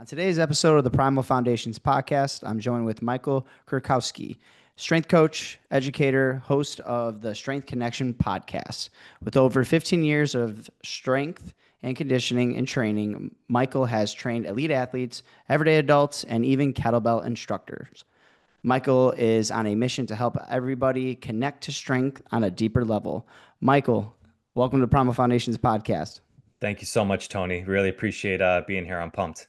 On today's episode of the Primal Foundations podcast, I'm joined with Michael Kurkowski, strength coach, educator, host of the Strength Connection podcast. With over 15 years of strength and conditioning and training, Michael has trained elite athletes, everyday adults, and even kettlebell instructors. Michael is on a mission to help everybody connect to strength on a deeper level. Michael, welcome to the Primal Foundations podcast. Thank you so much, Tony. Really appreciate being here. I'm pumped.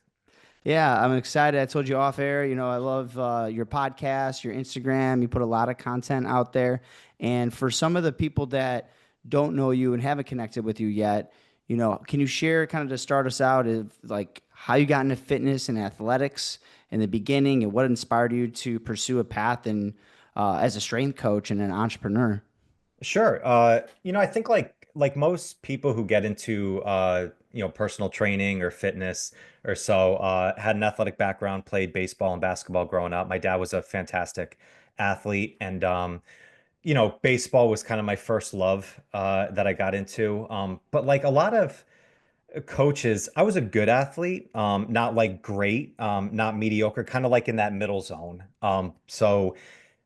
Yeah, I'm excited. I told you off air, I love your podcast, your Instagram. You put a lot of content out there. And for some of the people that don't know you and haven't connected with you yet, can you share kind of to start us out of like how you got into fitness and athletics in the beginning and what inspired you to pursue a path and as a strength coach and an entrepreneur? Sure. I think like most people who get into personal training or fitness or so, had an athletic background, played baseball and basketball growing up. My dad was a fantastic athlete, and baseball was kind of my first love that I got into. But like a lot of coaches, I was a good athlete, not like great, not mediocre, kind of like in that middle zone. So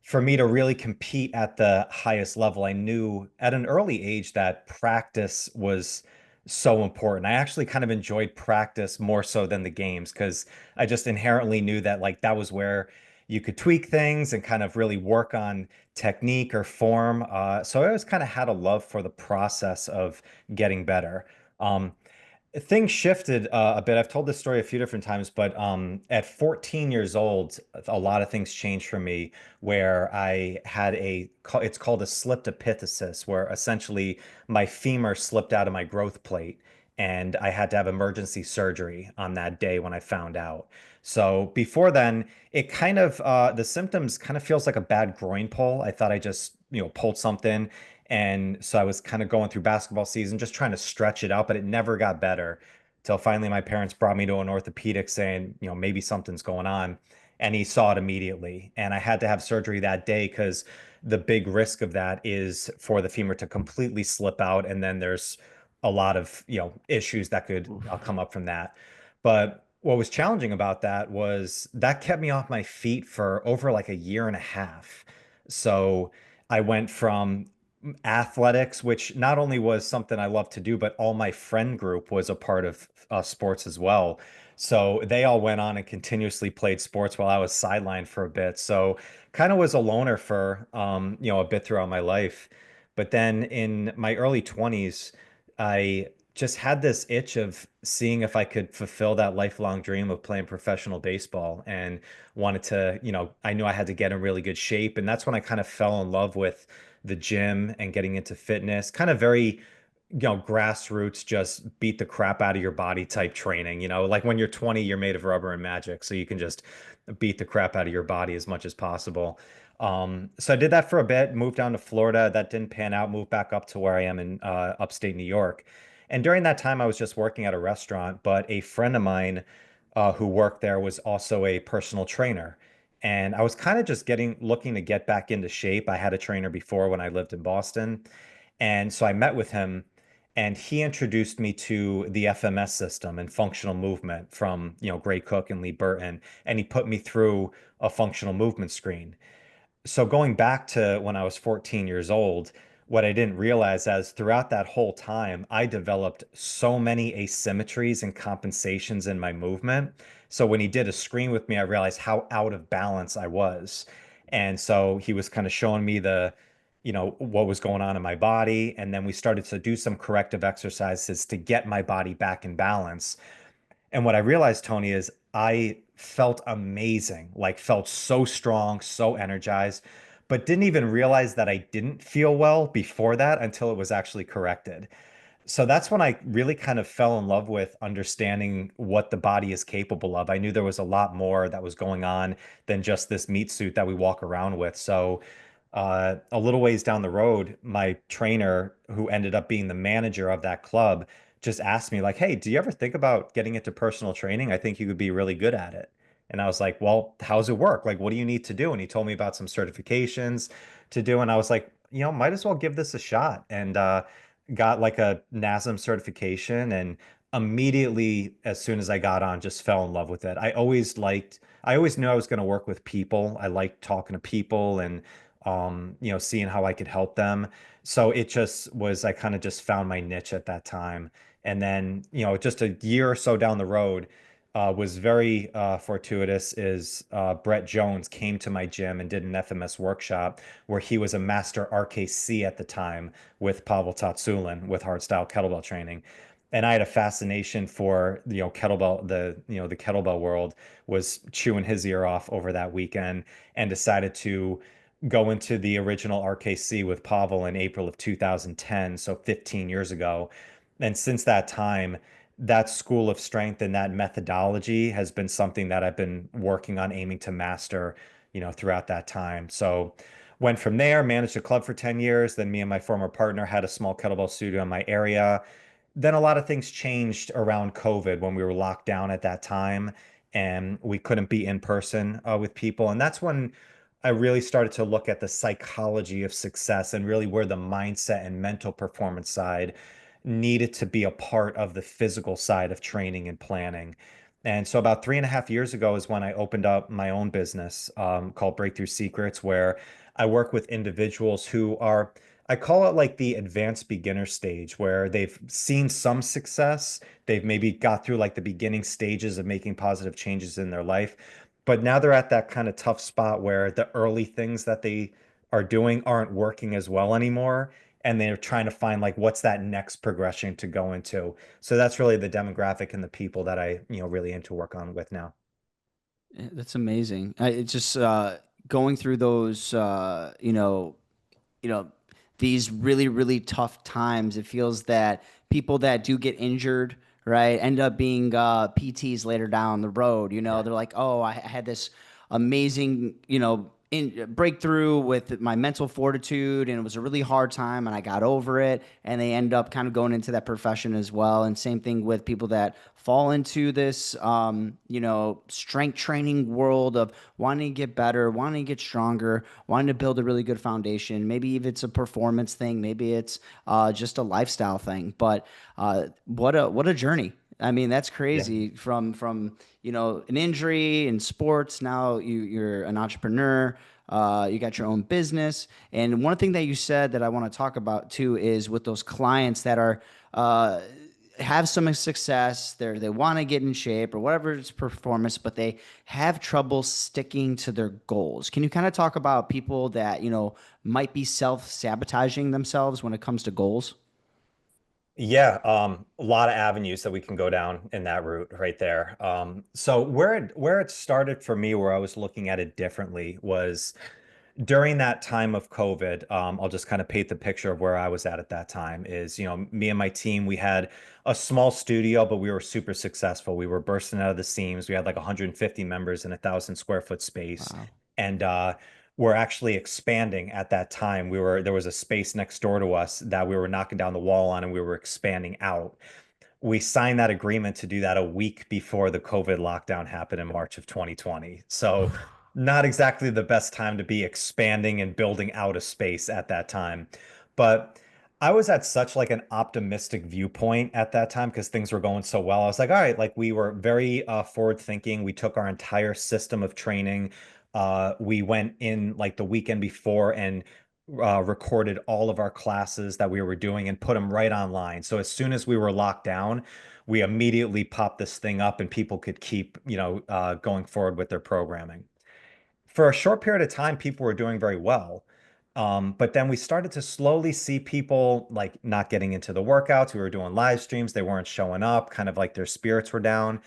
for me to really compete at the highest level, I knew at an early age that practice was so important. I actually kind of enjoyed practice more so than the games because I just inherently knew that like that was where you could tweak things and kind of really work on technique or form. So I always kind of had a love for the process of getting better. Um, Things shifted a bit. I've told this story a few different times, but at 14 years old, a lot of things changed for me where I had it's called a slipped epiphysis, where essentially my femur slipped out of my growth plate and I had to have emergency surgery on that day when I found out. So before then, it kind of, the symptoms kind of feels like a bad groin pull. I thought I just, pulled something, and so I was kind of going through basketball season, just trying to stretch it out, but it never got better till finally my parents brought me to an orthopedic saying, maybe something's going on. And he saw it immediately. And I had to have surgery that day because the big risk of that is for the femur to completely slip out. And then there's a lot of, issues that could Oof. come up from that. But what was challenging about that was that kept me off my feet for over like a year and a half. So I went from athletics, which not only was something I love to do, but all my friend group was a part of sports as well. So they all went on and continuously played sports while I was sidelined for a bit. So kind of was a loner for a bit throughout my life. But then in my early 20s, I just had this itch of seeing if I could fulfill that lifelong dream of playing professional baseball and wanted to, I knew I had to get in really good shape. And that's when I kind of fell in love with the gym and getting into fitness, kind of very, grassroots, just beat the crap out of your body type training. Like when you're 20, you're made of rubber and magic, so you can just beat the crap out of your body as much as possible. So I did that for a bit, moved down to Florida. That didn't pan out, moved back up to where I am in upstate New York. And during that time, I was just working at a restaurant, but a friend of mine who worked there was also a personal trainer. And I was kind of just looking to get back into shape. I had a trainer before when I lived in Boston. And so I met with him and he introduced me to the FMS system and functional movement from, Gray Cook and Lee Burton. And he put me through a functional movement screen. So going back to when I was 14 years old, what I didn't realize is throughout that whole time, I developed so many asymmetries and compensations in my movement. So when he did a screen with me, I realized how out of balance I was. And so he was kind of showing me what was going on in my body. And then we started to do some corrective exercises to get my body back in balance. And what I realized, Tony, is I felt amazing, like felt so strong, so energized, but didn't even realize that I didn't feel well before that until it was actually corrected. So that's when I really kind of fell in love with understanding what the body is capable of. I knew there was a lot more that was going on than just this meat suit that we walk around with. So a little ways down the road, my trainer, who ended up being the manager of that club, just asked me, like, hey, do you ever think about getting into personal training? I think you could be really good at it. And I was like, well, how's it work? Like, what do you need to do? And he told me about some certifications to do. And I was like, might as well give this a shot. And got like a NASM certification and immediately, as soon as I got on, just fell in love with it. I always knew I was going to work with people. I liked talking to people and, seeing how I could help them. So it just was, I kind of just found my niche at that time. And then, just a year or so down the road, was very fortuitous is Brett Jones came to my gym and did an FMS workshop where he was a master RKC at the time with Pavel Tatsulin with hardstyle kettlebell training. And I had a fascination for, kettlebell, the kettlebell world, was chewing his ear off over that weekend and decided to go into the original RKC with Pavel in April of 2010, so 15 years ago. And since that time, that school of strength and that methodology has been something that I've been working on aiming to master, throughout that time. So went from there, managed a club for 10 years. Then me and my former partner had a small kettlebell studio in my area. Then a lot of things changed around COVID when we were locked down at that time and we couldn't be in person with people. And that's when I really started to look at the psychology of success and really where the mindset and mental performance side needed to be a part of the physical side of training and planning. And so about 3.5 years ago is when I opened up my own business called Breakthrough Secrets, where I work with individuals who are, I call it like the advanced beginner stage, where they've seen some success. They've maybe got through like the beginning stages of making positive changes in their life. But now they're at that kind of tough spot where the early things that they are doing aren't working as well anymore. And they're trying to find like what's that next progression to go into. So that's really the demographic and the people that I, really aim to work on with now. Yeah, that's amazing. It's just going through those, you know, these really, really tough times. It feels that people that do get injured, right, end up being PTs later down the road. Yeah. They're like, oh, I had this amazing, breakthrough with my mental fortitude, and it was a really hard time, and I got over it. And they end up kind of going into that profession as well. And same thing with people that fall into this, strength training world of wanting to get better, wanting to get stronger, wanting to build a really good foundation. Maybe if it's a performance thing, maybe it's just a lifestyle thing. But what a journey. I mean, that's Yeah. crazy from an injury in sports. Now you're an entrepreneur. You got your own business. And one thing that you said that I want to talk about too is with those clients that are uh, have some success, they want to get in shape or whatever it's performance, but they have trouble sticking to their goals. Can you kind of talk about people that might be self-sabotaging themselves when it comes to goals? Yeah, a lot of avenues that we can go down in that route right there. So where it started for me, where I was looking at it differently, was during that time of COVID. I'll just kind of paint the picture of where I was at that time. Is, me and my team, we had a small studio, but we were super successful. We were bursting out of the seams. We had like 150 members in a 1,000 square foot space, Wow. and we're actually expanding at that time. There was a space next door to us that we were knocking down the wall on, and we were expanding out. We signed that agreement to do that a week before the COVID lockdown happened in March of 2020. So, not exactly the best time to be expanding and building out a space at that time. But I was at such like an optimistic viewpoint at that time because things were going so well. I was like, all right, like we were very forward thinking. We took our entire system of training. We went in like the weekend before and recorded all of our classes that we were doing and put them right online. So as soon as we were locked down, we immediately popped this thing up and people could keep, going forward with their programming. For a short period of time, people were doing very well. But then we started to slowly see people like not getting into the workouts. We were doing live streams, they weren't showing up, kind of like their spirits were down.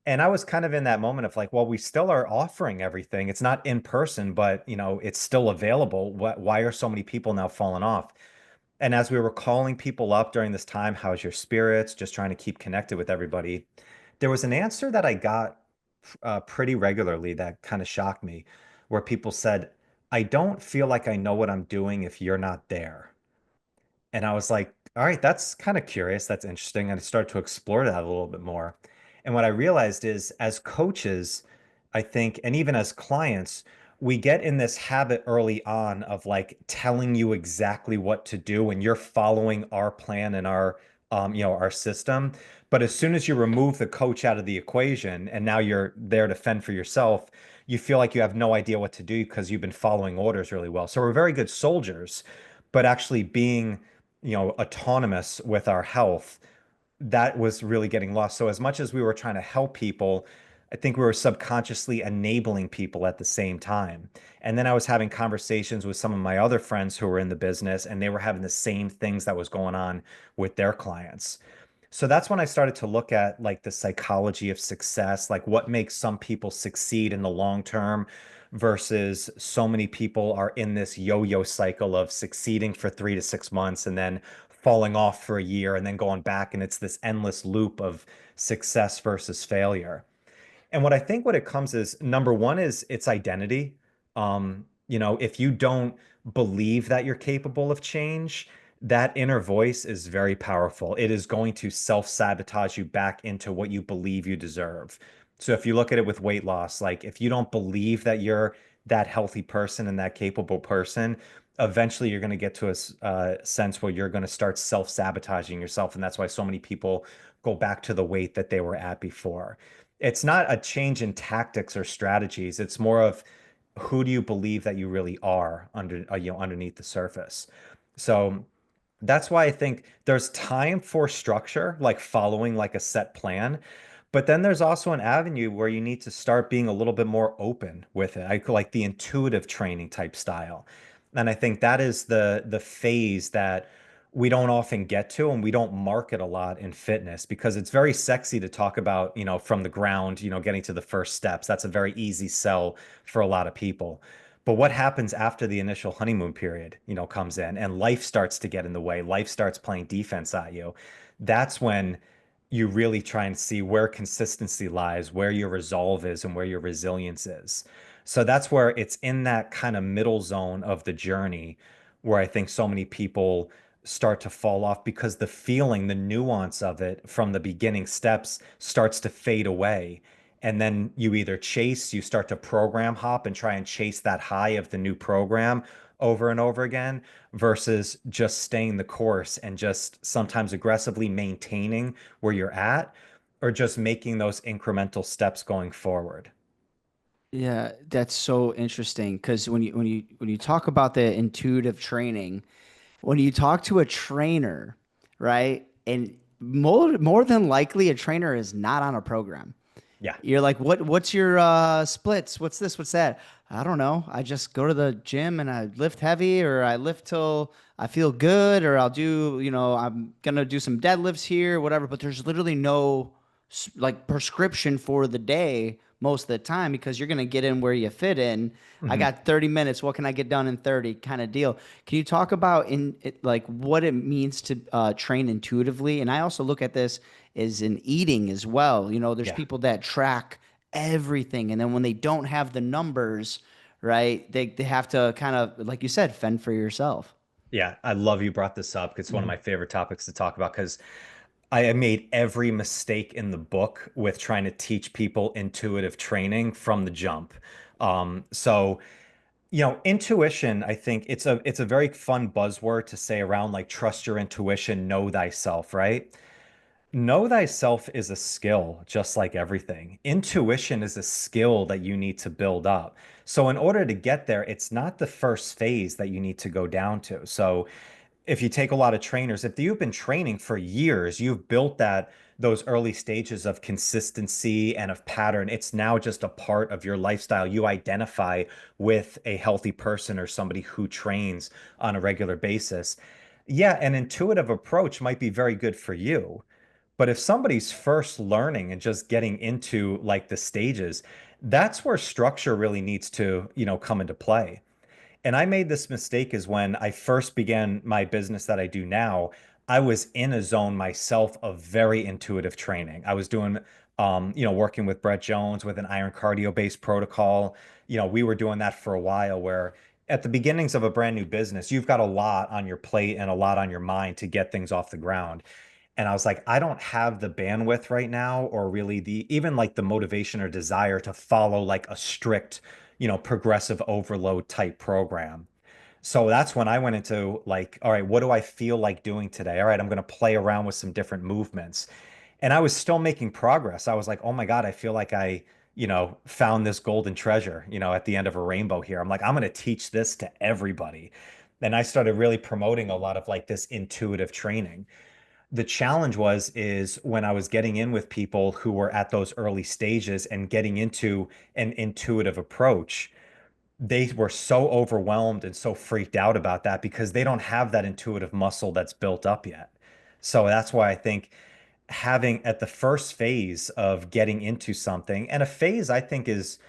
And I was kind of in that moment of like, well, we still are offering everything. It's not in person, but it's still available. Why are so many people now falling off? And as we were calling people up during this time, how's your spirits? Just trying to keep connected with everybody. There was an answer that I got pretty regularly that kind of shocked me, where people said, I don't feel like I know what I'm doing if you're not there. And I was like, all right, that's kind of curious. That's interesting. And I started to explore that a little bit more. And what I realized is, as coaches, I think, and even as clients, we get in this habit early on of like telling you exactly what to do, and you're following our plan and our our system. But as soon as you remove the coach out of the equation and now you're there to fend for yourself, you feel like you have no idea what to do because you've been following orders really well. So we're very good soldiers, but actually being, autonomous with our health, that was really getting lost. So as much as we were trying to help people, I think we were subconsciously enabling people at the same time. And then I was having conversations with some of my other friends who were in the business, and they were having the same things that was going on with their clients. So that's when I started to look at like the psychology of success, like what makes some people succeed in the long term versus so many people are in this yo-yo cycle of succeeding for 3 to 6 months and then falling off for a year and then going back. And it's this endless loop of success versus failure. And what it comes is number one is its identity. If you don't believe that you're capable of change, that inner voice is very powerful. It is going to self-sabotage you back into what you believe you deserve. So if you look at it with weight loss, like if you don't believe that you're that healthy person and that capable person, eventually you're going to get to a sense where you're going to start self-sabotaging yourself. And that's why so many people go back to the weight that they were at before. It's not a change in tactics or strategies. It's more of who do you believe that you really are underneath the surface. So that's why I think there's time for structure, like following like a set plan. But then there's also an avenue where you need to start being a little bit more open with it. I like the intuitive training type style. And I think that is the phase that we don't often get to and we don't market a lot in fitness because it's very sexy to talk about, from the ground, getting to the first steps. That's a very easy sell for a lot of people. But what happens after the initial honeymoon period, comes in and life starts to get in the way, life starts playing defense at you. That's when you really try and see where consistency lies, where your resolve is, and where your resilience is. So that's where it's in that kind of middle zone of the journey where I think so many people start to fall off because the feeling, the nuance of it from the beginning steps starts to fade away. And then you start to program hop and try and chase that high of the new program over and over again versus just staying the course and just sometimes aggressively maintaining where you're at or just making those incremental steps going forward. Yeah, that's so interesting because when you talk about the intuitive training, when you talk to a trainer, right? And more than likely a trainer is not on a program. Yeah. You're like, what's your splits? What's this? What's that? I don't know. I just go to the gym and I lift heavy or I lift till I feel good or I'll do, I'm gonna do some deadlifts here, whatever, but there's literally no like prescription for the day most of the time because you're gonna get in where you fit in. I Mhm. got 30 minutes. What can I get done in 30 kind of deal? Can you talk about like what it means to train intuitively? And I also look at this as in eating as well. There's Yeah. people that track everything, and then when they don't have the numbers, right, they have to kind of, like you said, fend for yourself. Yeah. I love you brought this up. It's one of Mhm. my favorite topics to talk about because I made every mistake in the book with trying to teach people intuitive training from the jump. So intuition, I think it's a very fun buzzword to say around like trust your intuition, know thyself, right? Know thyself is a skill, just like everything. Intuition is a skill that you need to build up. So in order to get there, it's not the first phase that you need to go down to. So if you take a lot of trainers, if you've been training for years, you've built those early stages of consistency and of pattern. It's now just a part of your lifestyle. You identify with a healthy person or somebody who trains on a regular basis. Yeah, an intuitive approach might be very good for you. But if somebody's first learning and just getting into like the stages, that's where structure really needs to, come into play. And I made this mistake is when I first began my business that I do now, I was in a zone myself of very intuitive training. I was doing, working with Brett Jones with an iron cardio based protocol. We were doing that for a while where at the beginnings of a brand new business, you've got a lot on your plate and a lot on your mind to get things off the ground. And I was like, I don't have the bandwidth right now, or really even like the motivation or desire to follow like a strict, progressive overload type program. So that's when I went into like, all right, what do I feel like doing today? All right, I'm going to play around with some different movements. And I was still making progress. I was like, oh my God, I feel like found this golden treasure, at the end of a rainbow here. I'm like, I'm going to teach this to everybody. And I started really promoting a lot of like this intuitive training. The challenge is when I was getting in with people who were at those early stages and getting into an intuitive approach, they were so overwhelmed and so freaked out about that because they don't have that intuitive muscle that's built up yet. So that's why I think having at the first phase of getting into something, and a phase I think is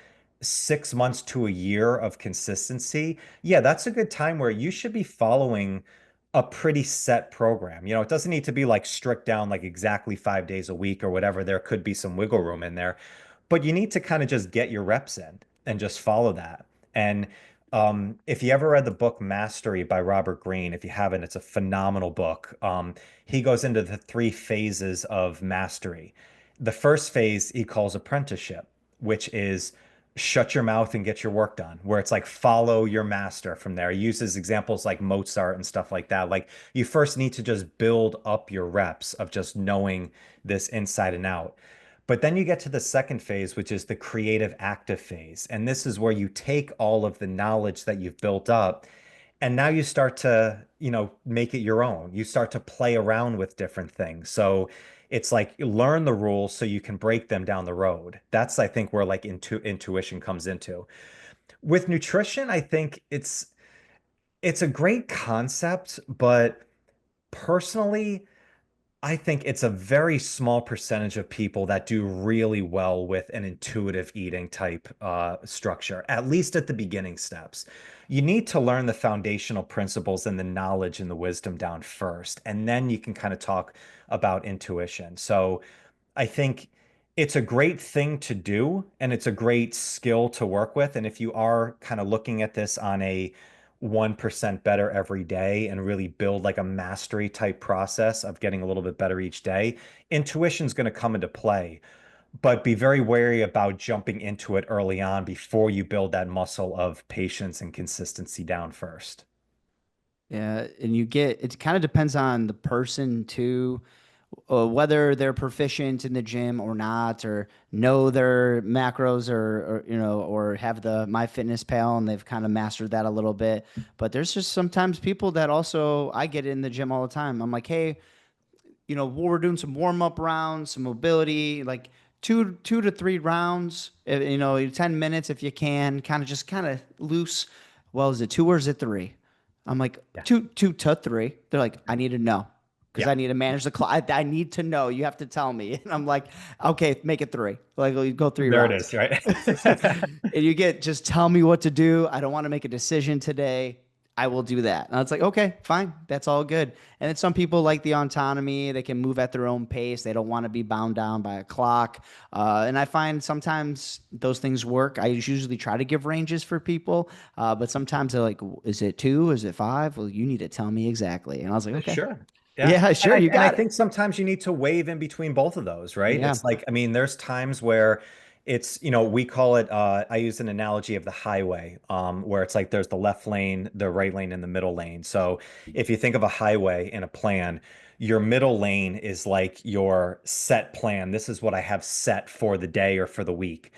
6 months to a year of consistency. Yeah, that's a good time where you should be following a pretty set program. It doesn't need to be like strict down like exactly 5 days a week or whatever. There could be some wiggle room in there, but you need to kind of just get your reps in and just follow that. And if you ever read the book Mastery by Robert Greene, if you haven't, it's a phenomenal book. He goes into the three phases of mastery. The first phase he calls apprenticeship, which is shut your mouth and get your work done, where it's like follow your master from there. He uses examples like Mozart and stuff like that. Like you first need to just build up your reps of just knowing this inside and out. But then you get to the second phase, which is the creative active phase. And this is where you take all of the knowledge that you've built up and now you start to, make it your own. You start to play around with different things. So it's like you learn the rules so you can break them down the road. That's, I think, where like intuition comes into. With nutrition, I think it's a great concept, but personally, I think it's a very small percentage of people that do really well with an intuitive eating type structure, at least at the beginning steps. You need to learn the foundational principles and the knowledge and the wisdom down first, and then you can kind of talk about intuition. So I think it's a great thing to do and it's a great skill to work with. And if you are kind of looking at this on a 1% better every day and really build like a mastery type process of getting a little bit better each day, intuition's going to come into play. But be very wary about jumping into it early on before you build that muscle of patience and consistency down first. Yeah, and it kind of depends on the person too, whether they're proficient in the gym or not, or know their macros, or have the MyFitnessPal and they've kind of mastered that a little bit. But there's just sometimes people that also I get in the gym all the time. I'm like, hey, we're doing some warm up rounds, some mobility, like two to three rounds, 10 minutes if you can, kind of loose. Well, is it two or is it three? I'm like, Yeah. two to three. They're like, I need to know because Yeah. I need to manage the clock. I need to know. You have to tell me. And I'm like, okay, make it three. Like, you go three There it rounds. is, right? And you get just tell me what to do. I don't want to make a decision today. I will do that. And it's like, okay, fine. That's all good. And then some people like the autonomy. They can move at their own pace. They don't want to be bound down by a clock. And I find sometimes those things work. I usually try to give ranges for people. But sometimes they're like, is it two? Is it five? Well, you need to tell me exactly. And I was like, okay. Sure. Yeah. Yeah, And sure. I You and I got it. think sometimes you need to wave in between both of those, right? Yeah. It's like, I mean, there's times where it's, we call it I use an analogy of the highway, where it's like there's the left lane, the right lane, and the middle lane. So if you think of a highway in a plan, your middle lane is like your set plan. This is what I have set for the day or for the week.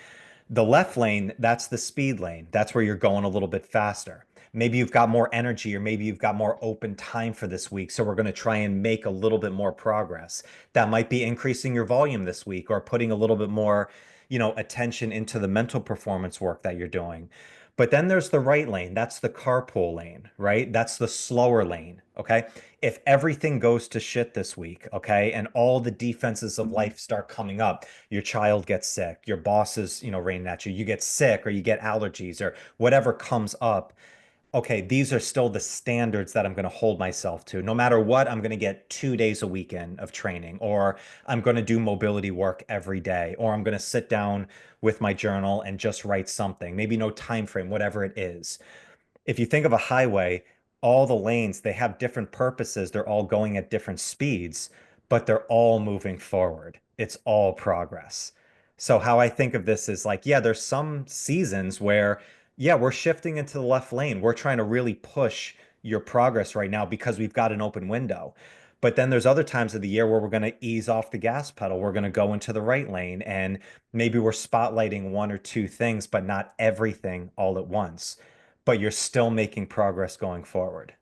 The left lane, that's the speed lane. That's where you're going a little bit faster. Maybe you've got more energy or maybe you've got more open time for this week. So we're going to try and make a little bit more progress. That might be increasing your volume this week or putting a little bit more, attention into the mental performance work that you're doing. But then there's the right lane. That's the carpool lane, right? That's the slower lane. Okay. If everything goes to shit this week, okay, and all the defenses of life start coming up, your child gets sick, your boss is, raining at you, you get sick or you get allergies or whatever comes up. Okay, these are still the standards that I'm going to hold myself to. No matter what, I'm going to get 2 days a weekend of training, or I'm going to do mobility work every day, or I'm going to sit down with my journal and just write something, maybe no time frame, whatever it is. If you think of a highway, all the lanes, they have different purposes. They're all going at different speeds, but they're all moving forward. It's all progress. So how I think of this is like, yeah, there's some seasons where Yeah, we're shifting into the left lane. We're trying to really push your progress right now because we've got an open window. But then there's other times of the year where we're going to ease off the gas pedal. We're going to go into the right lane and maybe we're spotlighting one or two things, but not everything all at once. But you're still making progress going forward.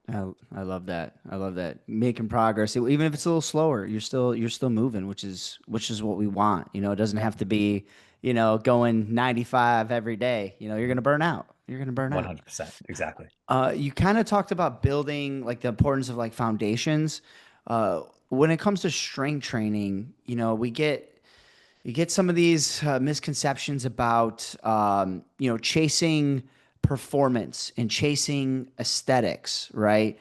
I love that. I love that. Making progress, even if it's a little slower, you're still moving, which is what we want. It doesn't have to be, going 95 every day. You're gonna burn out. You're gonna burn out. 100%. Exactly. You kind of talked about building like the importance of like foundations. When it comes to strength training, you get some of these misconceptions about chasing performance and chasing aesthetics, right?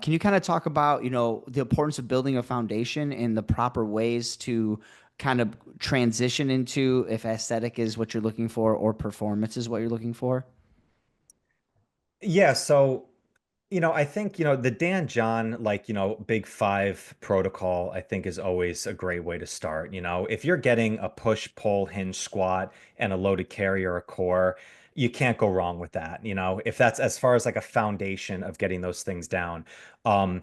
Can you kind of talk about the importance of building a foundation and the proper ways to kind of transition into if aesthetic is what you're looking for or performance is what you're looking for? Yeah, so I think, the Dan John, like, Big Five protocol, I think is always a great way to start. If you're getting a push, pull, hinge squat and a loaded carry or a core, you can't go wrong with that. If that's as far as like a foundation of getting those things down. Um,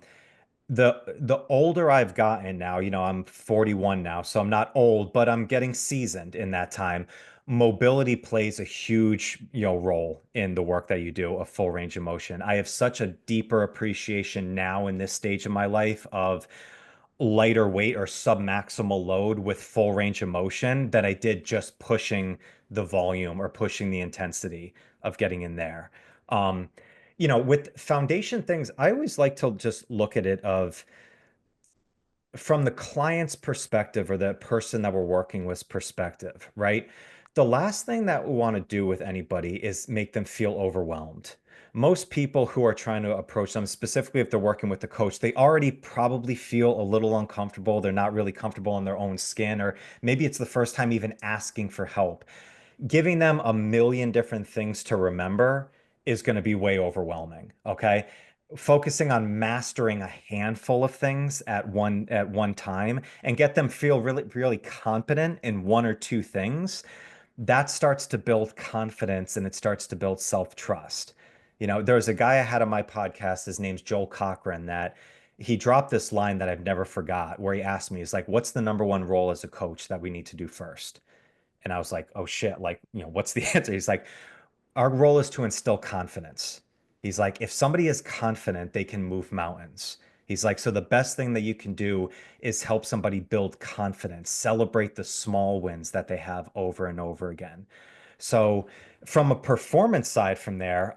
the older I've gotten now, I'm 41 now, so I'm not old, but I'm getting seasoned in that time. Mobility plays a huge, role in the work that you do, a full range of motion. I have such a deeper appreciation now in this stage of my life of lighter weight or submaximal load with full range of motion than I did just pushing the volume or pushing the intensity of getting in there. Um, with foundation things, I always like to just look at it of from the client's perspective or the person that we're working with perspective, right? The last thing that we want to do with anybody is make them feel overwhelmed. Most people who are trying to approach them, specifically if they're working with the coach, they already probably feel a little uncomfortable. They're not really comfortable in their own skin, or maybe it's the first time even asking for help. Giving them a million different things to remember is going to be way overwhelming. Okay. Focusing on mastering a handful of things at one time and get them feel really, really confident in one or two things, that starts to build confidence and it starts to build self-trust. There's a guy I had on my podcast, his name's Joel Cochran, that he dropped this line that I've never forgot, where he asked me, he's like, what's the number one role as a coach that we need to do first? And I was like, oh shit, like, what's the answer? He's like, our role is to instill confidence. He's like, if somebody is confident, they can move mountains. He's like, so the best thing that you can do is help somebody build confidence, celebrate the small wins that they have over and over again. So, from a performance side from there,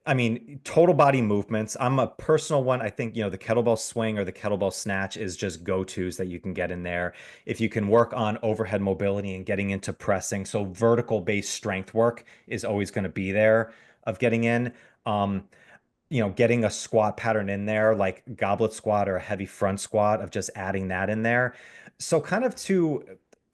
I mean, total body movements. I'm a personal one. I think, the kettlebell swing or the kettlebell snatch is just go-tos that you can get in there. If you can work on overhead mobility and getting into pressing, so vertical based strength work is always going to be there of getting in. Um, getting a squat pattern in there, like goblet squat or a heavy front squat, of just adding that in there. So,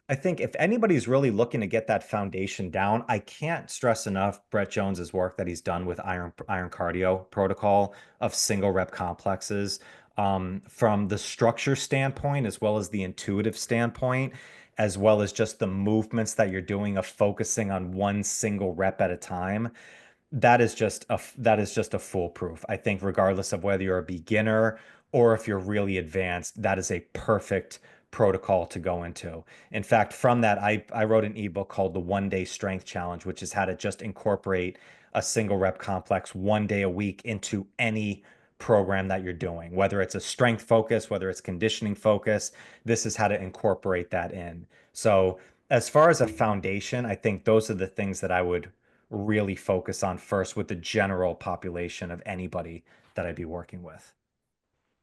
I think if anybody's really looking to get that foundation down, I can't stress enough Brett Jones's work that he's done with iron cardio protocol of single rep complexes, from the structure standpoint, as well as the intuitive standpoint, as well as just the movements that you're doing of focusing on one single rep at a time. That is just a foolproof. I think regardless of whether you're a beginner or if you're really advanced, that is a perfect protocol to go into. In fact, from that, I wrote an ebook called The One Day Strength Challenge, which is how to just incorporate a single rep complex one day a week into any program that you're doing, whether it's a strength focus, whether it's conditioning focus. This is how to incorporate that in. So, as far as a foundation, I think those are the things that I would really focus on first with the general population of anybody that I'd be working with.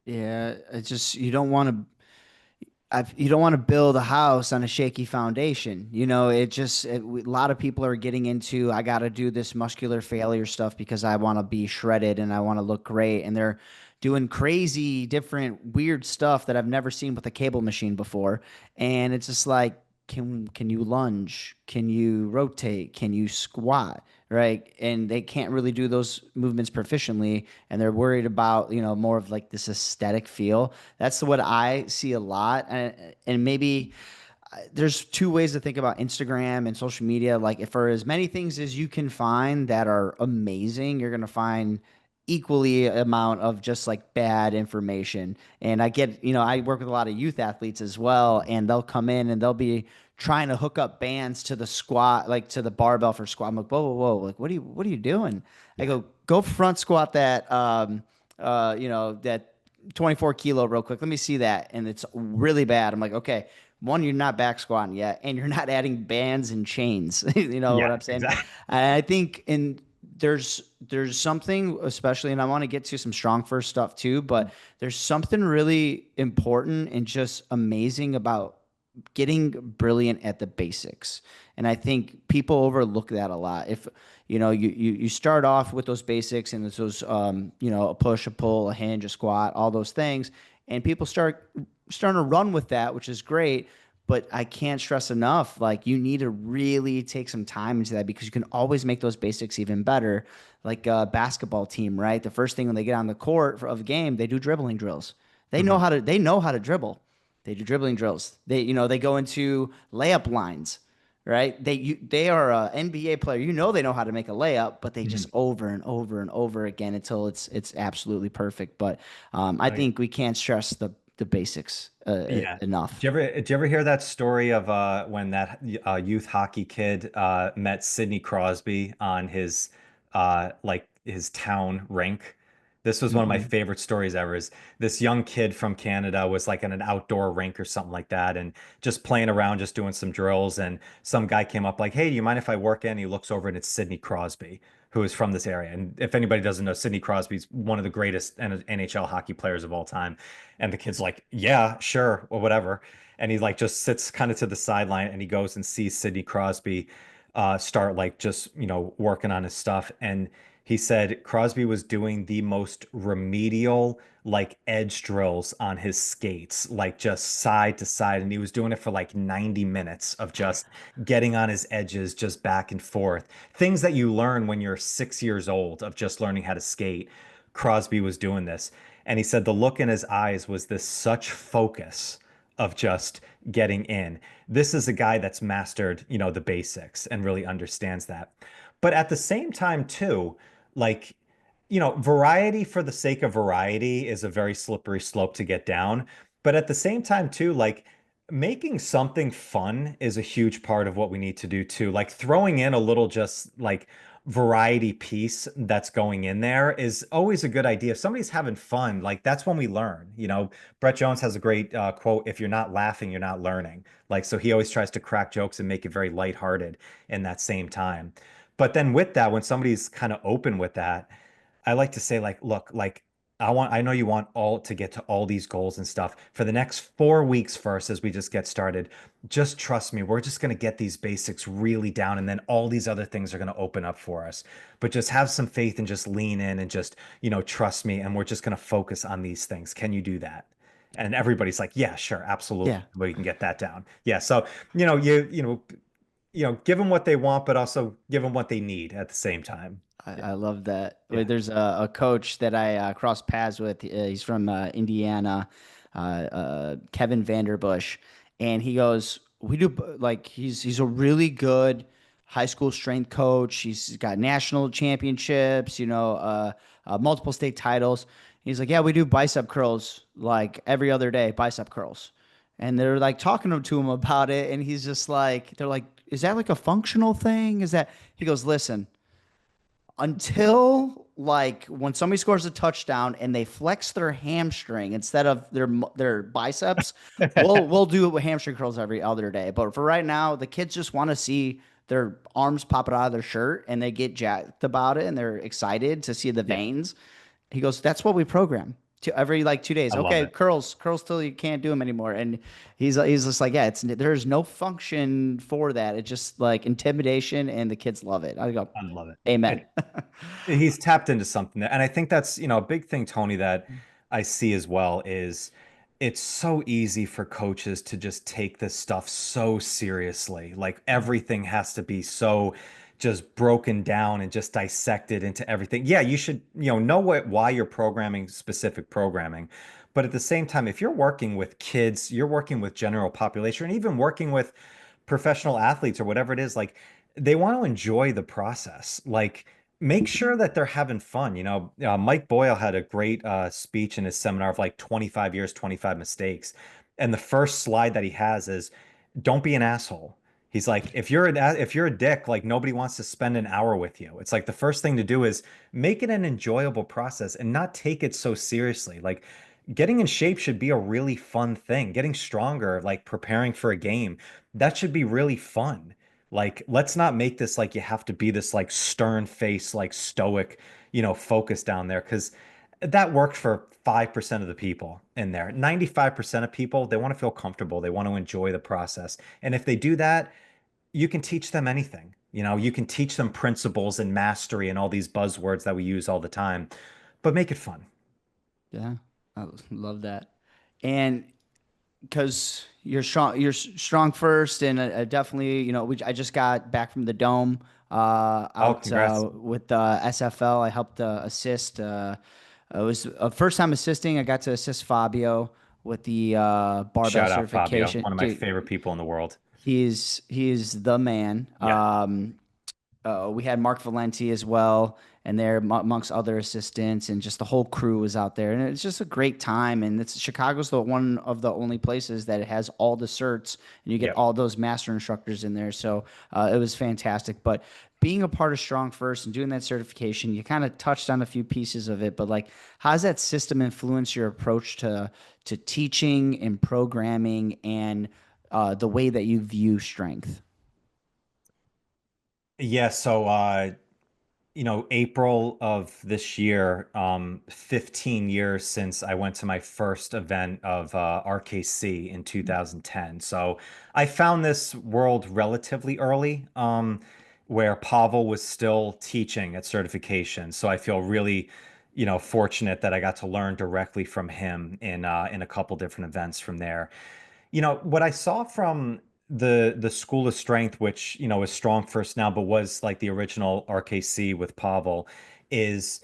Yeah, it's just you don't want to build a house on a shaky foundation. A lot of people are getting into, I got to do this muscular failure stuff because I want to be shredded and I want to look great. And they're doing crazy, different, weird stuff that I've never seen with a cable machine before. And it's just like, can you lunge? Can you rotate? Can you squat? Right. And they can't really do those movements proficiently. And they're worried about, more of like this aesthetic feel. That's what I see a lot. And maybe there's two ways to think about Instagram and social media. Like, if for as many things as you can find that are amazing, you're gonna find equally amount of just like bad information. And I get, I work with a lot of youth athletes as well, and they'll come in and they'll be trying to hook up bands to the squat, like to the barbell for squat. I'm like, whoa, whoa, whoa, like what are you doing? I Yeah. go front squat that, that 24 kilo real quick. Let me see that. And it's really bad. I'm like, okay, one, you're not back squatting yet, and you're not adding bands and chains. You know what Yeah, I'm saying? exactly. And I think there's something, especially, and I want to get to some strong first stuff too, but there's something really important and just amazing about getting brilliant at the basics. And I think people overlook that a lot. If you start off with those basics, and it's those a push, a pull, a hinge, a squat, all those things, and people starting to run with that, which is great. But I can't stress enough, like, you need to really take some time into that, because you can always make those basics even better. Like a basketball team, right? The first thing when they get on the court of a game, they do dribbling drills. Mhm. They know how to dribble. They do dribbling drills. They go into layup lines, right? They are a NBA player. They know how to make a layup, but they just Mhm. over and over and over again until it's absolutely perfect. But I Like, think we can't stress the basics yeah. enough. Did you ever hear that story of when that youth hockey kid met Sidney Crosby on his like his town rink? This was one of my Mm-mm. favorite stories ever. Is this young kid from Canada was like in an outdoor rink or something like that, and just playing around, just doing some drills, and some guy came up like, "Hey, do you mind if I work in?" And he looks over and it's Sidney Crosby, who is from this area. And if anybody doesn't know, Sidney Crosby's one of the greatest NHL hockey players of all time. And the kid's like, yeah, sure, or whatever. And he like just sits kind of to the sideline and he goes and sees Sidney Crosby start like just, working on his stuff. And he said Crosby was doing the most remedial, like edge drills on his skates, like just side to side. And he was doing it for like 90 minutes of just getting on his edges, just back and forth. Things that you learn when you're 6 years old of just learning how to skate. Crosby was doing this. And he said the look in his eyes was this such focus of just getting in. This is a guy that's mastered, the basics and really understands that. But at the same time, too, like, variety for the sake of variety is a very slippery slope to get down. But at the same time, too, like, making something fun is a huge part of what we need to do, too. Like, throwing in a little just like variety piece that's going in there is always a good idea. If somebody's having fun, like that's when we learn. Brett Jones has a great quote, if you're not laughing, you're not learning. Like, so he always tries to crack jokes and make it very lighthearted in that same time. But then with that, when somebody's kind of open with that, I like to say, like, look, like, I know you want all to get to all these goals and stuff for the next 4 weeks first, as we just get started. Just trust me, we're just going to get these basics really down, and then all these other things are going to open up for us. But just have some faith and just lean in and just, trust me, and we're just going to focus on these things. Can you do that? And everybody's like, yeah, sure, absolutely. Yeah. We can get that down. Yeah. So, give them what they want, but also give them what they need at the same time. Yeah. I love that. Yeah. There's a coach that I crossed paths with. He's from Indiana, Kevin Vanderbush, and he goes, "We do like he's a really good high school strength coach. He's got national championships, multiple state titles." He's like, "Yeah, we do bicep curls like every other day, bicep curls." And they're like talking to him about it, and he's just like, they're like, "Is that like a functional thing? Is that?" He goes, "Listen, until like when somebody scores a touchdown and they flex their hamstring instead of their biceps, we'll do hamstring curls every other day. But for right now, the kids just want to see their arms pop it out of their shirt, and they get jacked about it and they're excited to see the Yeah. veins." He goes, "That's what we program to every like 2 days. I love Okay, it. curls till you can't do them anymore." And he's just like, "Yeah, there's no function for that. It's just like intimidation, and the kids love it." I go, I love it. "Amen." He's tapped into something there. And I think that's, a big thing, Tony, that I see as well is it's so easy for coaches to just take this stuff so seriously. Like everything has to be so just broken down and just dissected into everything. Yeah, you should, know why you're programming specific programming, But at the same time, if you're working with kids, you're working with general population, and even working with professional athletes or whatever it is, like they want to enjoy the process. Like make sure that they're having fun. Mike Boyle had a great speech in his seminar of like 25 years, 25 mistakes. And the first slide that he has is don't be an asshole. He's like, if you're a dick, like nobody wants to spend an hour with you. It's like the first thing to do is make it an enjoyable process and not take it so seriously. Like getting in shape should be a really fun thing. Getting stronger, like preparing for a game, that should be really fun. Like, let's not make this like you have to be this like stern face, like stoic, focus down there because that worked for 5% of the people in there. 95% of people, they want to feel comfortable. They want to enjoy the process. And if they do that, you can teach them anything. You can teach them principles and mastery and all these buzzwords that we use all the time, but make it fun. Yeah, I love that. And because you're strong first, and definitely, I just got back from the dome Oh, out congrats. with the SFL. I helped assist. It was a first time assisting. I got to assist Fabio with the barbell Shout out Fabio, certification. one of my Dude, favorite people in the world. he's the man. Yeah. We had Mark Valenti as well, and there amongst other assistants, and just the whole crew was out there, and it's just a great time. And it's Chicago's the one of the only places that it has all the certs, and you get Yep. all those master instructors in there. So it was fantastic. But being a part of Strong First and doing that certification, you kind of touched on a few pieces of it. But like, how does that system influence your approach to teaching and programming and the way that you view strength? Yeah, so April of this year, 15 years since I went to my first event of RKC in 2010. So I found this world relatively early, where Pavel was still teaching at certification. So I feel really, fortunate that I got to learn directly from him in a couple different events from there. What I saw from the School of Strength, which, is Strong First now, but was like the original RKC with Pavel, is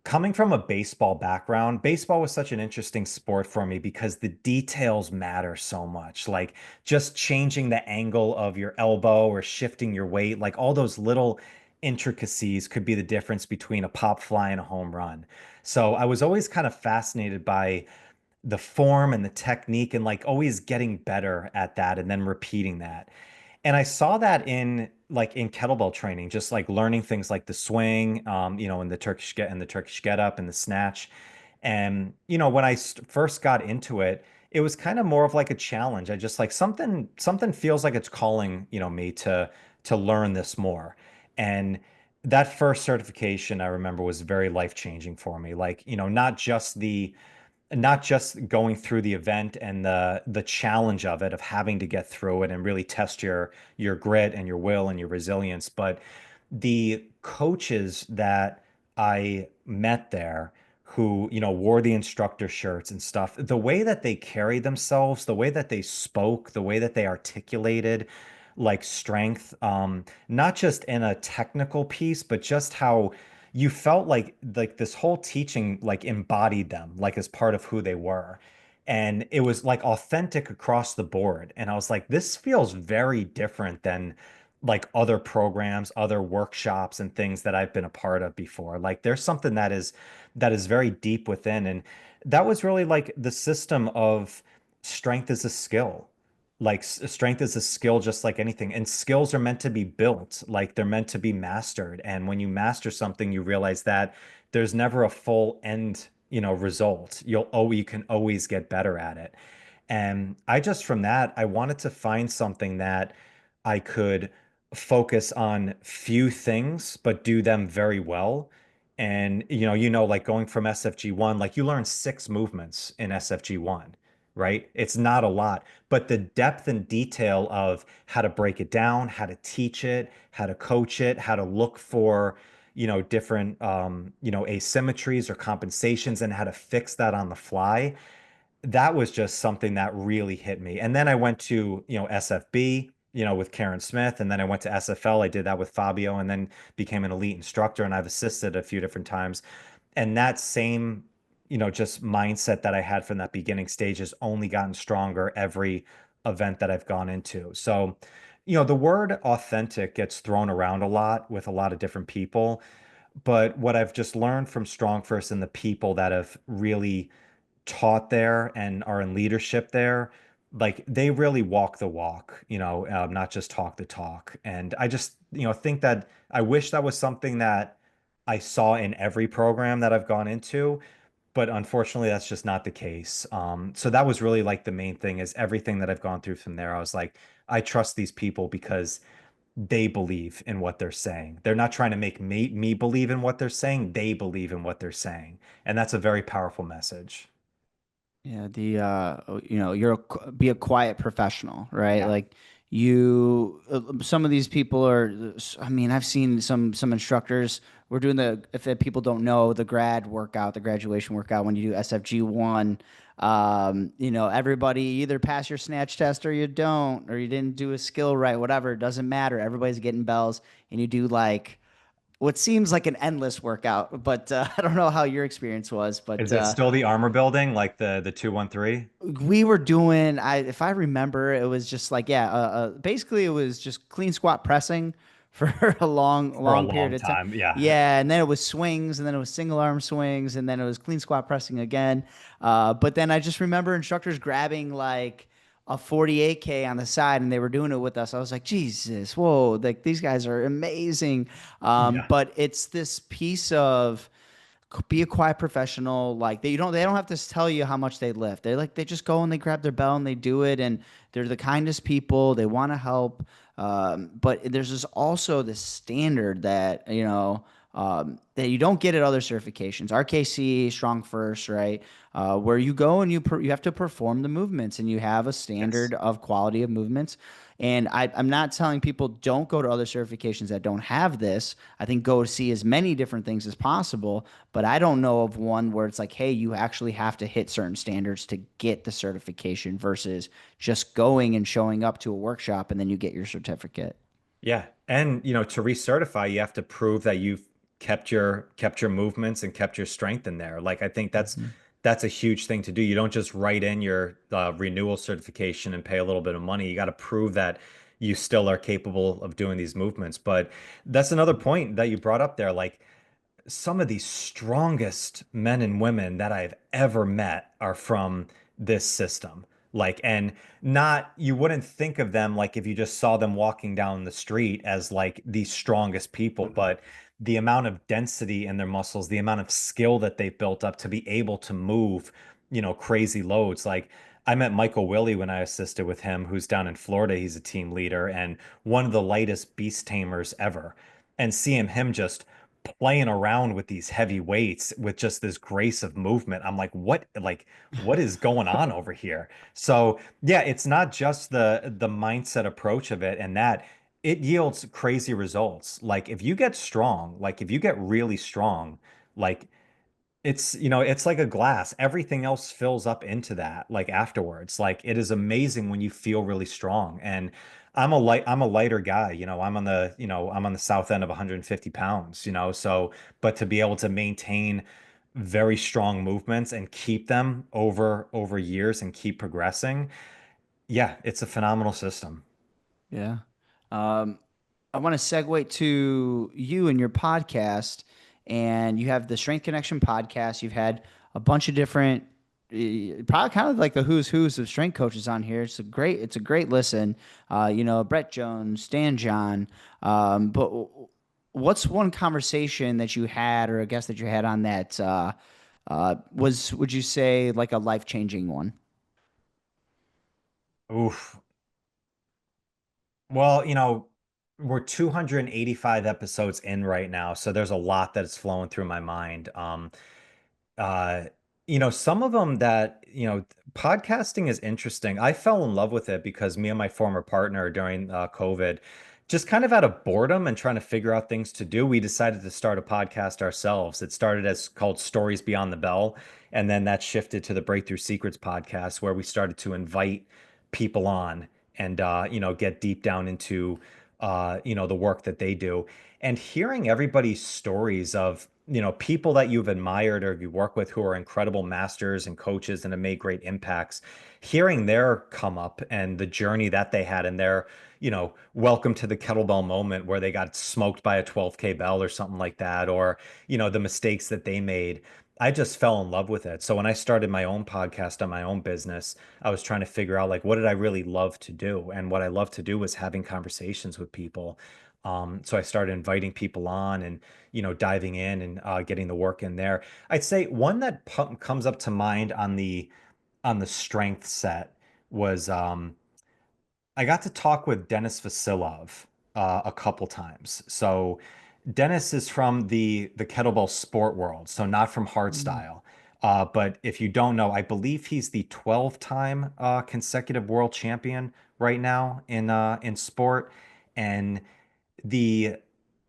coming from a baseball background. Baseball was such an interesting sport for me because the details matter so much. Like just changing the angle of your elbow or shifting your weight, like all those little intricacies could be the difference between a pop fly and a home run. So I was always kind of fascinated by the form and the technique and like always getting better at that and then repeating that. And I saw that in kettlebell training, just like learning things like the swing, and the Turkish get up and the snatch. And when I first got into it, it was kind of more of like a challenge. I just like something feels like it's calling, me to learn this more. And that first certification I remember was very life-changing for me. Like, not just going through the event and the challenge of it of having to get through it and really test your grit and your will and your resilience, but the coaches that I met there who, wore the instructor shirts and stuff, the way that they carried themselves, the way that they spoke, the way that they articulated like strength, not just in a technical piece, but just how you felt like this whole teaching like embodied them like as part of who they were. And it was like authentic across the board. And I was like, this feels very different than like other programs, other workshops and things that I've been a part of before. Like there's something that is very deep within. And that was really like the system of strength as a skill. Like strength is a skill just like anything. And skills are meant to be built, like they're meant to be mastered. And when you master something, you realize that there's never a full end, result. You can always get better at it. And I just from that, I wanted to find something that I could focus on few things, but do them very well. And like going from SFG1, like you learn six movements in SFG1, right? It's not a lot, but the depth and detail of how to break it down, how to teach it, how to coach it, how to look for, different, asymmetries or compensations and how to fix that on the fly, that was just something that really hit me. And then I went to, SFB, with Karen Smith, and then I went to SFL. I did that with Fabio and then became an elite instructor and I've assisted a few different times. And that same just mindset that I had from that beginning stage has only gotten stronger every event that I've gone into. So, the word authentic gets thrown around a lot with a lot of different people. But what I've just learned from Strong First and the people that have really taught there and are in leadership there, like they really walk the walk, not just talk the talk. And I just, think that I wish that was something that I saw in every program that I've gone into, but unfortunately, that's just not the case. So that was really like the main thing is everything that I've gone through from there. I was like, I trust these people because they believe in what they're saying. They're not trying to make me believe in what they're saying. They believe in what they're saying. And that's a very powerful message. Yeah, be a quiet professional, right? Yeah. Like some of these people are, I mean, I've seen some instructors. We're doing if people don't know, the the graduation workout when you do SFG1. Everybody either pass your snatch test or you don't, or you didn't do a skill right, whatever. It doesn't matter. Everybody's getting bells, and you do like what seems like an endless workout. But I don't know how your experience was, but Is it still the armor building, like the 213 we were doing if I remember it was just like basically it was just clean squat pressing for a long for a long period long of time. time? Yeah. Yeah, and then it was swings, and then it was single arm swings, and then it was clean squat pressing again. But then I just remember instructors grabbing like a 48K on the side, and they were doing it with us. I was like, Jesus, whoa, like these guys are amazing. Yeah. But it's this piece of be a quiet professional. Like they don't have to tell you how much they lift. They just go and they grab their bell and they do it, and they're the kindest people. They want to help. But there's also this standard that that you don't get at other certifications. RKC, Strong First, right? Where you go and you have to perform the movements, and you have a Yes. standard of quality of movements. And I'm not telling people don't go to other certifications that don't have this. I think go see as many different things as possible, but I don't know of one where it's like, hey, you actually have to hit certain standards to get the certification versus just going and showing up to a workshop and then you get your certificate. Yeah. And to recertify, you have to prove that you've kept your movements and kept your strength in there. Like I think Mhm. that's a huge thing to do. You don't just write in your renewal certification and pay a little bit of money. You got to prove that you still are capable of doing these movements. But that's another point that you brought up there. Like some of the strongest men and women that I've ever met are from this system. Like, and not, you wouldn't think of them like if you just saw them walking down the street as like the strongest people, but the amount of density in their muscles, the amount of skill that they've built up to be able to move, crazy loads. Like, I met Michael Willie when I assisted with him, who's down in Florida. He's a team leader and one of the lightest beast tamers ever. And seeing him just playing around with these heavy weights with just this grace of movement. I'm like what is going on over here? So yeah, it's not just the mindset approach of it and that it yields crazy results. Like if you get strong, like if you get really strong, like it's like a glass. Everything else fills up into that, like afterwards. Like it is amazing when you feel really strong. And I'm a lighter guy, I'm on the south end of 150 pounds, so, but to be able to maintain very strong movements and keep them over years and keep progressing, yeah, it's a phenomenal system. Yeah. Um, I want to segue to you and your podcast, and you have the Strength Connection podcast. You've had a bunch of different, probably kind of like the who's of strength coaches on here. It's a great listen. Brett Jones, Stan John. But what's one conversation that you had, or a guest that you had on that would you say like a life changing one? Oof. Well, we're 285 episodes in right now, so there's a lot that's flowing through my mind. Uh, some of them that, podcasting is interesting. I fell in love with it because me and my former partner during COVID, just kind of out of boredom and trying to figure out things to do, we decided to start a podcast ourselves. It started as called Stories Beyond the Bell, and then that shifted to the Breakthrough Secrets podcast, where we started to invite people on and get deep down into the work that they do and hearing everybody's stories of people that you've admired or you work with who are incredible masters and coaches and have made great impacts, hearing their come up and the journey that they had and their, welcome to the kettlebell moment where they got smoked by a 12K bell or something like that, or, the mistakes that they made. I just fell in love with it. So when I started my own podcast on my own business, I was trying to figure out like what did I really love to do? And what I love to do was having conversations with people. So I started inviting people on and diving in and getting the work in there. I'd say one that comes up to mind on the strength set was I got to talk with Dennis Vasilov a couple times. So Dennis is from the kettlebell sport world, so not from Mm. hardstyle. But if you don't know, I believe he's the 12-time consecutive world champion right now in sport, and the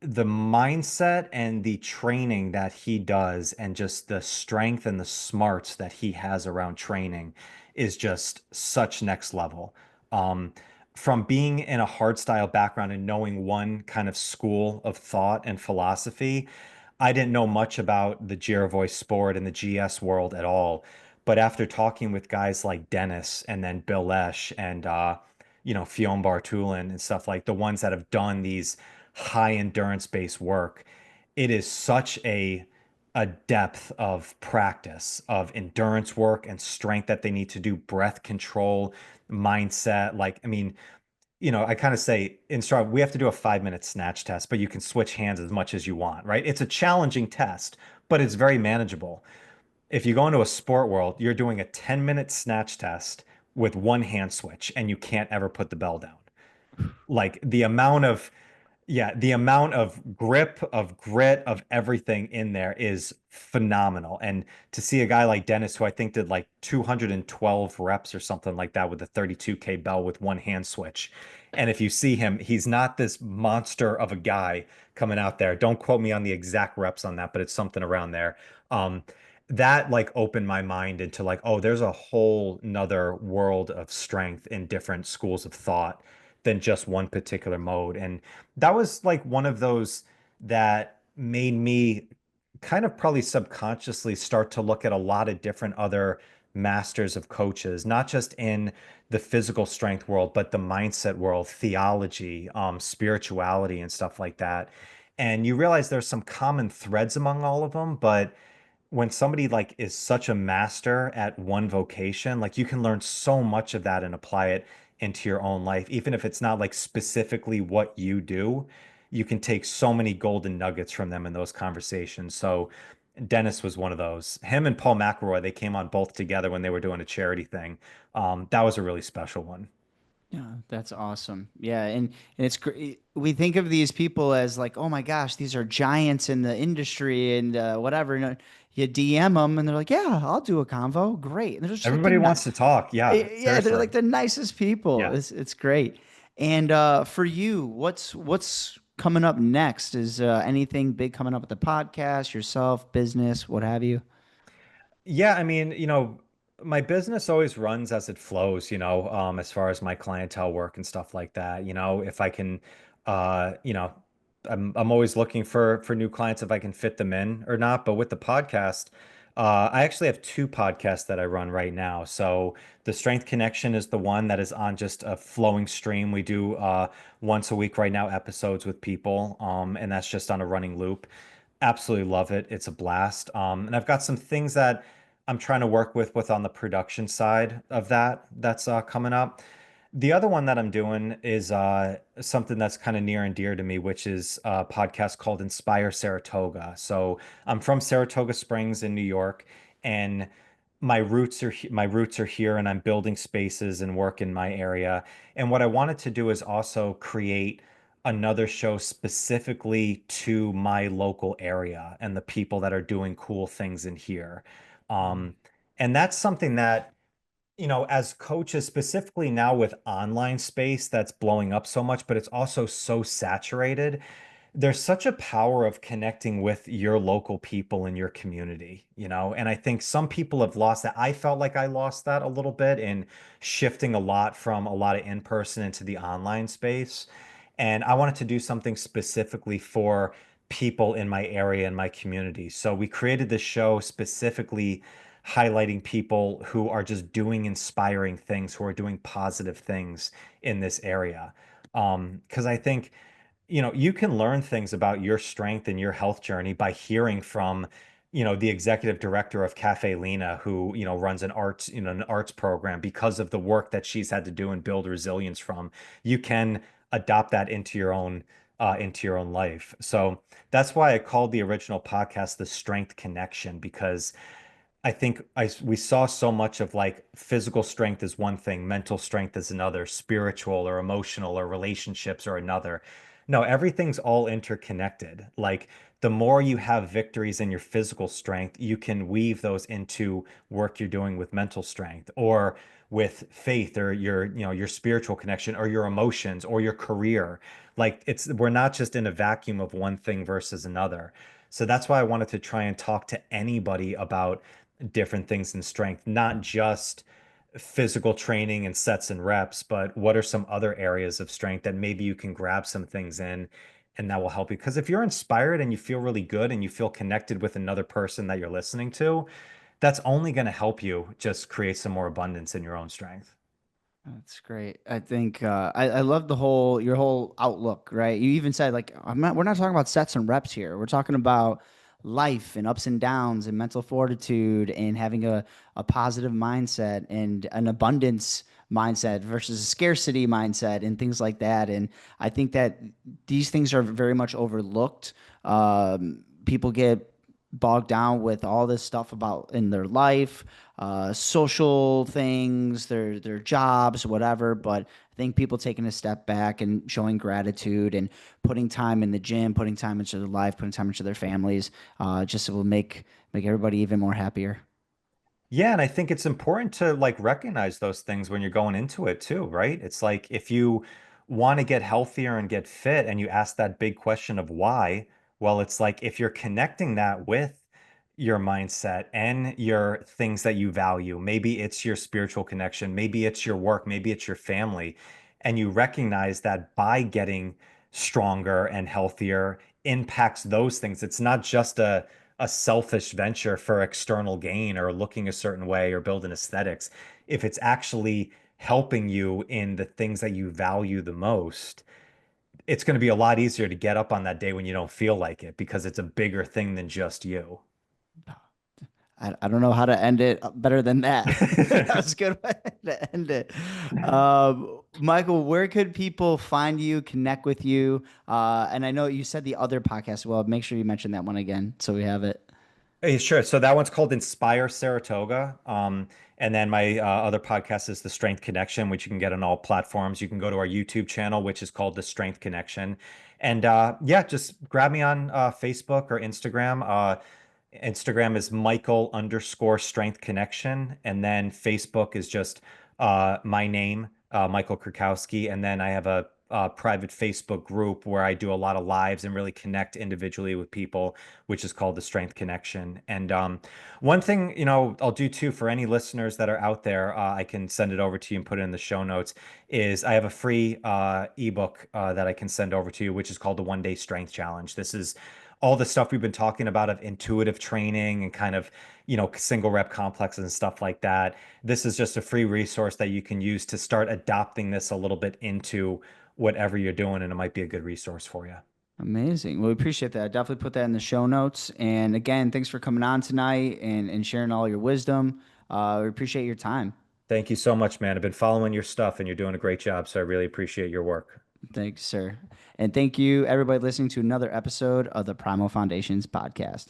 the mindset and the training that he does and just the strength and the smarts that he has around training is just such next level. Um, from being in a hard style background and knowing one kind of school of thought and philosophy, I didn't know much about the Jiravoy sport and the GS world at all. But after talking with guys like Dennis and then Bill Esch and Fionn Bartulin and stuff like the ones that have done these high endurance based work, it is such a depth of practice of endurance work and strength that they need to do, breath control, mindset. Like, I mean, I kind of say in Strava, we have to do a 5-minute snatch test, but you can switch hands as much as you want, right? It's a challenging test, but it's very manageable. If you go into a sport world, you're doing a 10-minute snatch test with one hand switch and you can't ever put the bell down. Like the amount of grip, of grit, of everything in there is phenomenal. And to see a guy like Dennis, who I think did like 212 reps or something like that with a 32K bell with one hand switch. And if you see him, he's not this monster of a guy coming out there. Don't quote me on the exact reps on that, but it's something around there. Um, that like opened my mind into like, oh, there's a whole nother world of strength in different schools of thought than just one particular mode. And that was like one of those that made me kind of probably subconsciously start to look at a lot of different other masters of coaches, not just in the physical strength world, but the mindset world, theology, spirituality, and stuff like that. And you realize there's some common threads among all of them, but when somebody like is such a master at one vocation, like you can learn so much of that and apply it into your own life, even if it's not like specifically what you do. You can take so many golden nuggets from them in those conversations. So Dennis was one of those. Him and Paul McElroy, they came on both together when they were doing a charity thing. That was a really special one. Yeah, that's awesome. Yeah, and it's great. We think of these people as like, oh my gosh, these are giants in the industry and whatever. And you DM them, and they're like, yeah, I'll do a convo. Great. And they're just like Everybody wants to talk. Yeah, yeah, they're seriously. like the nicest people. Yeah. It's great. And for you, what's coming up next? Is anything big coming up with the podcast, yourself, business, what have you? Yeah, I mean, my business always runs as it flows, as far as my clientele work and stuff like that. If I can, uh, you know, I'm always looking for new clients if I can fit them in or not. But with the podcast, I actually have two podcasts that I run right now. So the Strength Connection is the one that is on just a flowing stream. We do once a week right now episodes with people, and that's just on a running loop. Absolutely love it. It's a blast. And I've got some things that I'm trying to work with on the production side of that's coming up. The other one that I'm doing is something that's kind of near and dear to me, which is a podcast called Inspire Saratoga. So I'm from Saratoga Springs in New York, and my roots are here, and I'm building spaces and work in my area. And what I wanted to do is also create another show specifically to my local area and the people that are doing cool things in here. Um, and that's something that, as coaches, specifically now with online space that's blowing up so much, but it's also so saturated. There's such a power of connecting with your local people in your community, and I think some people have lost that. I felt like I lost that a little bit in shifting a lot from a lot of in-person into the online space. And I wanted to do something specifically for people in my area and my community. So we created this show specifically highlighting people who are just doing inspiring things, who are doing positive things in this area. Because I think you can learn things about your strength and your health journey by hearing from, the executive director of Cafe Lena, who, runs an arts program because of the work that she's had to do and build resilience from. You can adopt that into your own life. So that's why I called the original podcast The Strength Connection, because I think we saw so much of like physical strength is one thing, mental strength is another, spiritual or emotional or relationships are another. No, everything's all interconnected. Like the more you have victories in your physical strength, you can weave those into work you're doing with mental strength or with faith or your spiritual connection or your emotions or your career. Like we're not just in a vacuum of one thing versus another. So that's why I wanted to try and talk to anybody about different things in strength, not just physical training and sets and reps, but what are some other areas of strength that maybe you can grab some things in and that will help you. Because if you're inspired and you feel really good and you feel connected with another person that you're listening to, that's only going to help you just create some more abundance in your own strength. That's great. I think I love your whole outlook, right? You even said like we're not talking about sets and reps here. We're talking about life and ups and downs and mental fortitude and having a positive mindset and an abundance mindset versus a scarcity mindset and things like that. And I think that these things are very much overlooked. People get bogged down with all this stuff about in their life, social things, their jobs, whatever. But I think people taking a step back and showing gratitude and putting time in the gym, putting time into their life, putting time into their families, just will make everybody even more happier. Yeah, and I think it's important to like recognize those things when you're going into it too, right? It's like if you want to get healthier and get fit and you ask that big question of why, well, it's like if you're connecting that with your mindset and your things that you value, maybe it's your spiritual connection, maybe it's your work, maybe it's your family, and you recognize that by getting stronger and healthier impacts those things. It's not just a selfish venture for external gain or looking a certain way or building aesthetics, if it's actually helping you in the things that you value the most, it's going to be a lot easier to get up on that day when you don't feel like it because it's a bigger thing than just you. I don't know how to end it better than that. That was a good way to end it. Michael, where could people find you, connect with you? And I know you said the other podcast. Well, make sure you mention that one again so we have it. Sure. So that one's called Inspire Saratoga. And then my other podcast is The Strength Connection, which you can get on all platforms. You can go to our YouTube channel, which is called The Strength Connection. And yeah, just grab me on Facebook or Instagram. Instagram is Michael underscore Strength Connection. And then Facebook is just my name, Michael Kurkowski. And then I have a private Facebook group where I do a lot of lives and really connect individually with people, which is called the Strength Connection. And one thing, I'll do too for any listeners that are out there, I can send it over to you and put it in the show notes, is I have a free ebook that I can send over to you, which is called the One Day Strength Challenge. This is all the stuff we've been talking about of intuitive training and kind of, single rep complexes and stuff like that. This is just a free resource that you can use to start adopting this a little bit into whatever you're doing, and it might be a good resource for you. Amazing. Well, we appreciate that. Definitely put that in the show notes. And again, thanks for coming on tonight and sharing all your wisdom. We appreciate your time. Thank you so much, man. I've been following your stuff and you're doing a great job, so I really appreciate your work. Thanks, sir. And thank you, everybody, listening to another episode of the Primal Foundations podcast.